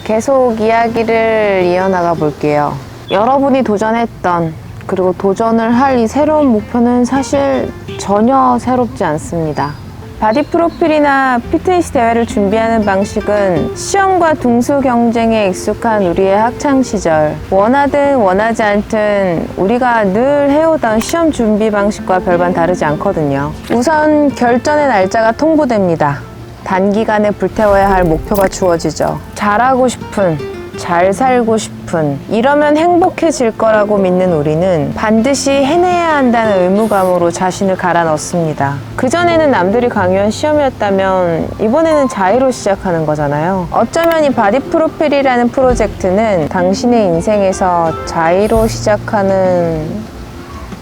계속 이야기를 이어나가 볼게요. 여러분이 도전했던 그리고 도전을 할 이 새로운 목표는 사실 전혀 새롭지 않습니다. 바디 프로필이나 피트니스 대회를 준비하는 방식은 시험과 등수 경쟁에 익숙한 우리의 학창시절, 원하든 원하지 않든 우리가 늘 해오던 시험 준비 방식과 별반 다르지 않거든요. 우선 결전의 날짜가 통보됩니다. 단기간에 불태워야 할 목표가 주어지죠. 잘하고 싶은, 잘 살고 싶은, 이러면 행복해질 거라고 믿는 우리는 반드시 해내야 한다는 의무감으로 자신을 갈아 넣습니다. 그전에는 남들이 강요한 시험이었다면 이번에는 자의로 시작하는 거잖아요. 어쩌면 이 바디 프로필이라는 프로젝트는 당신의 인생에서 자의로 시작하는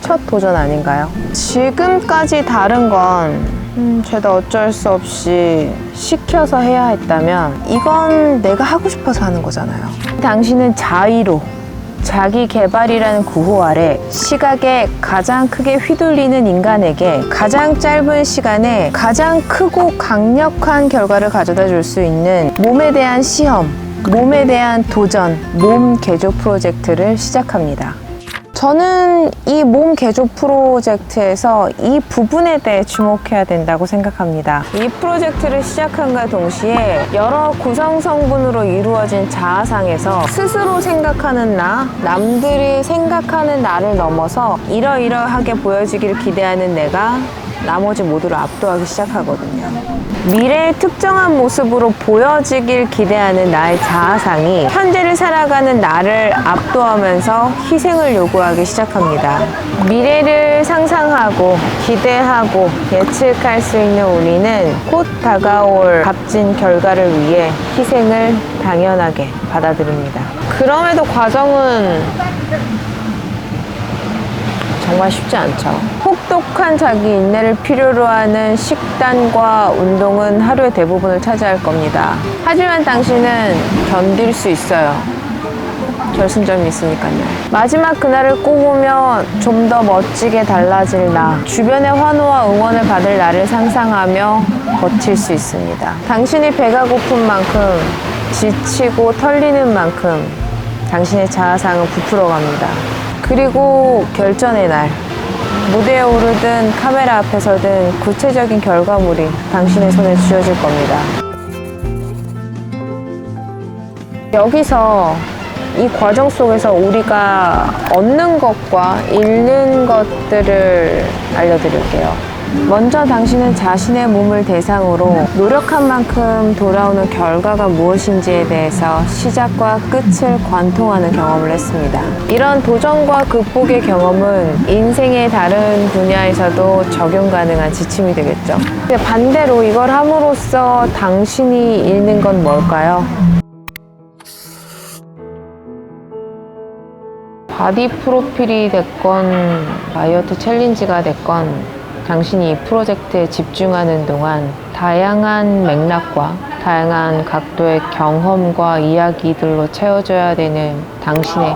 첫 도전 아닌가요? 지금까지 다른 건 죄다 어쩔 수 없이 시켜서 해야 했다면 이건 내가 하고 싶어서 하는 거잖아요. 당신은 자의로 자기 개발이라는 구호 아래 시각에 가장 크게 휘둘리는 인간에게 가장 짧은 시간에 가장 크고 강력한 결과를 가져다 줄 수 있는 몸에 대한 시험, 몸에 대한 도전, 몸 개조 프로젝트를 시작합니다. 저는 이 몸 개조 프로젝트에서 이 부분에 대해 주목해야 된다고 생각합니다. 이 프로젝트를 시작함과 동시에 여러 구성 성분으로 이루어진 자아상에서 스스로 생각하는 나, 남들이 생각하는 나를 넘어서 이러이러하게 보여지길 기대하는 내가 나머지 모두를 압도하기 시작하거든요. 미래의 특정한 모습으로 보여지길 기대하는 나의 자아상이 현재를 살아가는 나를 압도하면서 희생을 요구하기 시작합니다. 미래를 상상하고 기대하고 예측할 수 있는 우리는 곧 다가올 값진 결과를 위해 희생을 당연하게 받아들입니다. 그럼에도 과정은 정말 쉽지 않죠. 혹독한 자기 인내를 필요로 하는 식단과 운동은 하루의 대부분을 차지할 겁니다. 하지만 당신은 견딜 수 있어요. 결승점이 있으니까요. 마지막 그날을 꿈꾸며 좀 더 멋지게 달라질 나, 주변의 환호와 응원을 받을 나를 상상하며 버틸 수 있습니다. 당신이 배가 고픈 만큼, 지치고 털리는 만큼 당신의 자아상은 부풀어갑니다. 그리고 결전의 날, 무대에 오르든 카메라 앞에서든 구체적인 결과물이 당신의 손에 쥐어질 겁니다. 여기서 이 과정 속에서 우리가 얻는 것과 잃는 것들을 알려드릴게요. 먼저 당신은 자신의 몸을 대상으로 노력한 만큼 돌아오는 결과가 무엇인지에 대해서 시작과 끝을 관통하는 경험을 했습니다. 이런 도전과 극복의 경험은 인생의 다른 분야에서도 적용 가능한 지침이 되겠죠. 근데 반대로 이걸 함으로써 당신이 잃는 건 뭘까요? 바디 프로필이 됐건 다이어트 챌린지가 됐건 당신이 이 프로젝트에 집중하는 동안 다양한 맥락과 다양한 각도의 경험과 이야기들로 채워져야 되는 당신의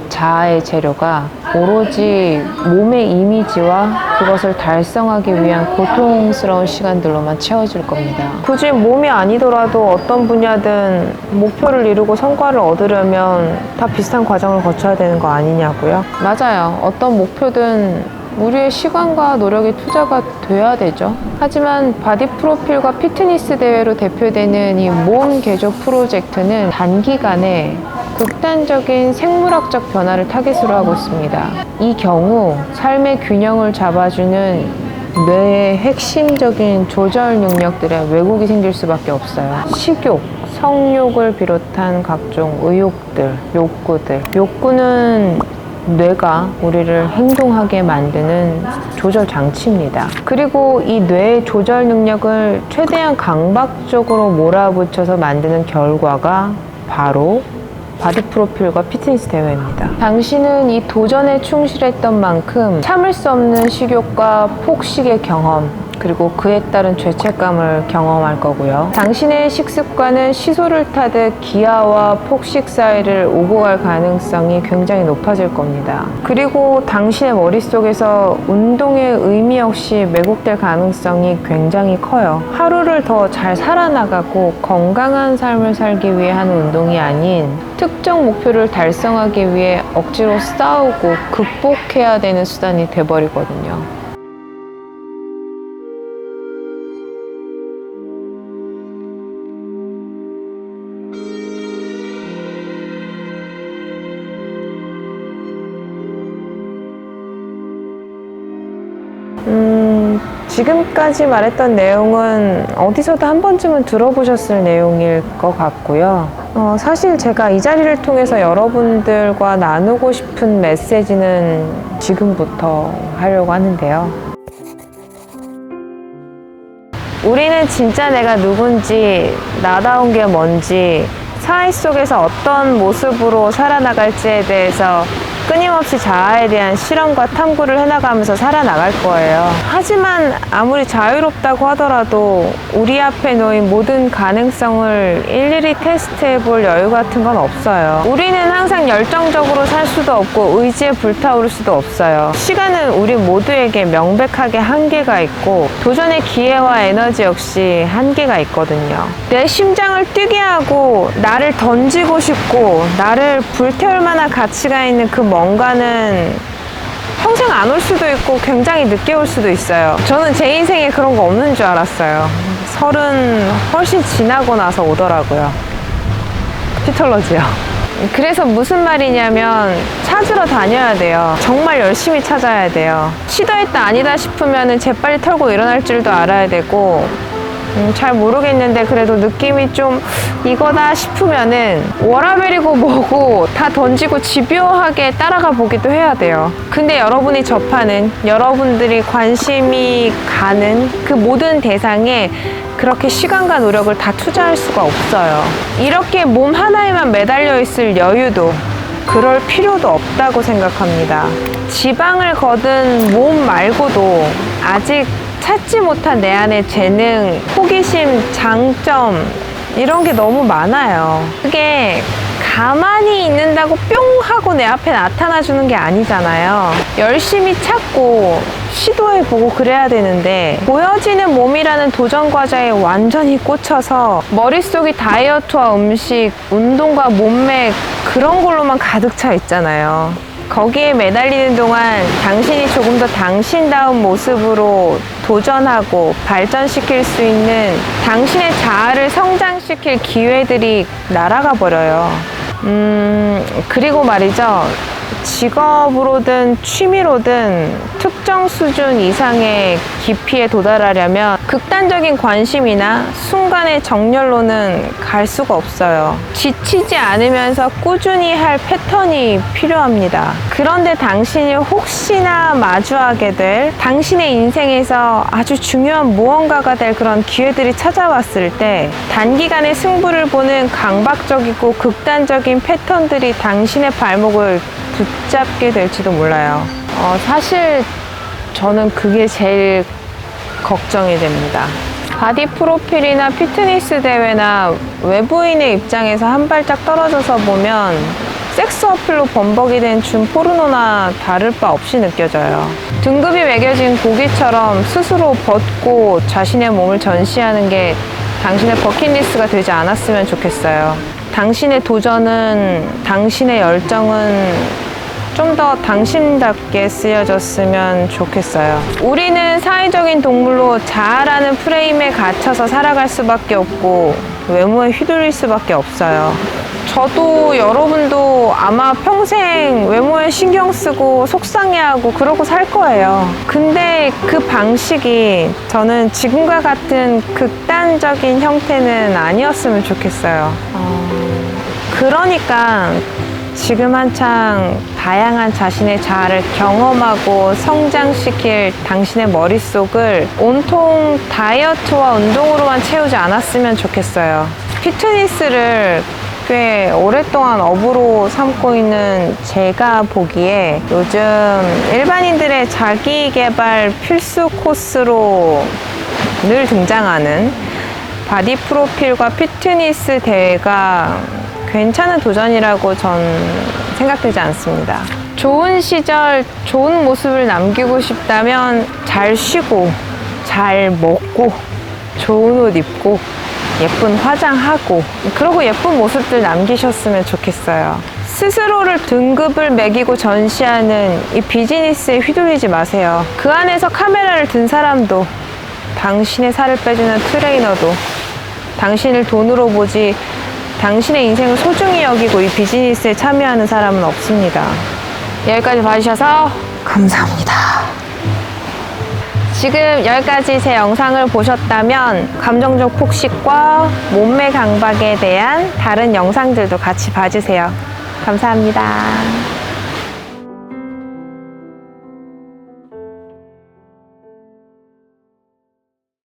자아의 재료가 오로지 몸의 이미지와 그것을 달성하기 위한 고통스러운 시간들로만 채워질 겁니다. 굳이 몸이 아니더라도 어떤 분야든 목표를 이루고 성과를 얻으려면 다 비슷한 과정을 거쳐야 되는 거 아니냐고요? 맞아요. 어떤 목표든 우리의 시간과 노력이 투자가 돼야 되죠. 하지만 바디 프로필과 피트니스 대회로 대표되는 이 몸 개조 프로젝트는 단기간에 극단적인 생물학적 변화를 타깃으로 하고 있습니다. 이 경우 삶의 균형을 잡아주는 뇌의 핵심적인 조절 능력들에 왜곡이 생길 수밖에 없어요. 식욕, 성욕을 비롯한 각종 의욕들, 욕구들. 욕구는 뇌가 우리를 행동하게 만드는 조절 장치입니다. 그리고 이 뇌의 조절 능력을 최대한 강박적으로 몰아붙여서 만드는 결과가 바로 바디 프로필과 피트니스 대회입니다. 당신은 이 도전에 충실했던 만큼 참을 수 없는 식욕과 폭식의 경험, 그리고 그에 따른 죄책감을 경험할 거고요. 당신의 식습관은 시소를 타듯 기아와 폭식 사이를 오고 갈 가능성이 굉장히 높아질 겁니다. 그리고 당신의 머릿속에서 운동의 의미 없이 왜곡될 가능성이 굉장히 커요. 하루를 더 잘 살아나가고 건강한 삶을 살기 위해 하는 운동이 아닌 특정 목표를 달성하기 위해 억지로 싸우고 극복해야 되는 수단이 돼버리거든요. 지금까지 말했던 내용은 어디서도 한 번쯤은 들어보셨을 내용일 것 같고요. 사실 제가 이 자리를 통해서 여러분들과 나누고 싶은 메시지는 지금부터 하려고 하는데요. 우리는 진짜 내가 누군지, 나다운 게 뭔지, 사회 속에서 어떤 모습으로 살아나갈지에 대해서 끊임없이 자아에 대한 실험과 탐구를 해나가면서 살아나갈 거예요. 하지만 아무리 자유롭다고 하더라도 우리 앞에 놓인 모든 가능성을 일일이 테스트해 볼 여유 같은 건 없어요. 우리는 항상 열정적으로 살 수도 없고 의지에 불타오를 수도 없어요. 시간은 우리 모두에게 명백하게 한계가 있고 도전의 기회와 에너지 역시 한계가 있거든요. 내 심장을 뛰게 하고 나를 던지고 싶고 나를 불태울 만한 가치가 있는 그 뭔가는 평생 안 올 수도 있고 굉장히 늦게 올 수도 있어요. 저는 제 인생에 그런 거 없는 줄 알았어요. 30 훨씬 지나고 나서 오더라고요. 피톨러지요. 그래서 무슨 말이냐면 찾으러 다녀야 돼요. 정말 열심히 찾아야 돼요. 시도했다 아니다 싶으면 재빨리 털고 일어날 줄도 알아야 되고 잘 모르겠는데 그래도 느낌이 좀 이거다 싶으면은 워라벨이고 뭐고 다 던지고 집요하게 따라가 보기도 해야 돼요. 근데 여러분이 접하는, 여러분들이 관심이 가는 그 모든 대상에 그렇게 시간과 노력을 다 투자할 수가 없어요. 이렇게 몸 하나에만 매달려 있을 여유도 그럴 필요도 없다고 생각합니다. 지방을 거둔 몸 말고도 아직 찾지 못한 내 안의 재능, 호기심, 장점 이런 게 너무 많아요. 그게 가만히 있는다고 뿅 하고 내 앞에 나타나 주는 게 아니잖아요. 열심히 찾고 시도해보고 그래야 되는데 보여지는 몸이라는 도전 과제에 완전히 꽂혀서 머릿속이 다이어트와 음식, 운동과 몸매 그런 걸로만 가득 차 있잖아요. 거기에 매달리는 동안 당신이 조금 더 당신다운 모습으로 도전하고 발전시킬 수 있는 당신의 자아를 성장시킬 기회들이 날아가 버려요. 그리고 말이죠. 직업으로든 취미로든 특정 수준 이상의 깊이에 도달하려면 극단적인 관심이나 순간의 정열로는 갈 수가 없어요. 지치지 않으면서 꾸준히 할 패턴이 필요합니다. 그런데 당신이 혹시나 마주하게 될 당신의 인생에서 아주 중요한 무언가가 될 그런 기회들이 찾아왔을 때 단기간에 승부를 보는 강박적이고 극단적인 패턴들이 당신의 발목을 붙잡게 될지도 몰라요. 사실 저는 그게 제일 걱정이 됩니다. 바디 프로필이나 피트니스 대회나 외부인의 입장에서 한 발짝 떨어져서 보면 섹스 어필로 범벅이 된 준 포르노나 다를 바 없이 느껴져요. 등급이 매겨진 고기처럼 스스로 벗고 자신의 몸을 전시하는 게 당신의 버킷리스트가 되지 않았으면 좋겠어요. 당신의 도전은, 당신의 열정은 좀 더 당신답게 쓰여졌으면 좋겠어요. 우리는 사회적인 동물로 자아라는 프레임에 갇혀서 살아갈 수밖에 없고 외모에 휘둘릴 수밖에 없어요. 저도 여러분도 아마 평생 외모에 신경 쓰고 속상해하고 그러고 살 거예요. 근데 그 방식이 저는 지금과 같은 극단적인 형태는 아니었으면 좋겠어요. 그러니까 지금 한창 다양한 자신의 자아를 경험하고 성장시킬 당신의 머릿속을 온통 다이어트와 운동으로만 채우지 않았으면 좋겠어요. 피트니스를 꽤 오랫동안 업으로 삼고 있는 제가 보기에 요즘 일반인들의 자기 개발 필수 코스로 늘 등장하는 바디 프로필과 피트니스 대회가 괜찮은 도전이라고 전 생각되지 않습니다. 좋은 시절, 좋은 모습을 남기고 싶다면 잘 쉬고, 잘 먹고, 좋은 옷 입고, 예쁜 화장하고, 그러고 예쁜 모습들 남기셨으면 좋겠어요. 스스로를 등급을 매기고 전시하는 이 비즈니스에 휘둘리지 마세요. 그 안에서 카메라를 든 사람도, 당신의 살을 빼주는 트레이너도, 당신을 돈으로 보지 당신의 인생을 소중히 여기고 이 비즈니스에 참여하는 사람은 없습니다. 여기까지 봐주셔서 감사합니다. 지금 여기까지 제 영상을 보셨다면 감정적 폭식과 몸매 강박에 대한 다른 영상들도 같이 봐주세요. 감사합니다.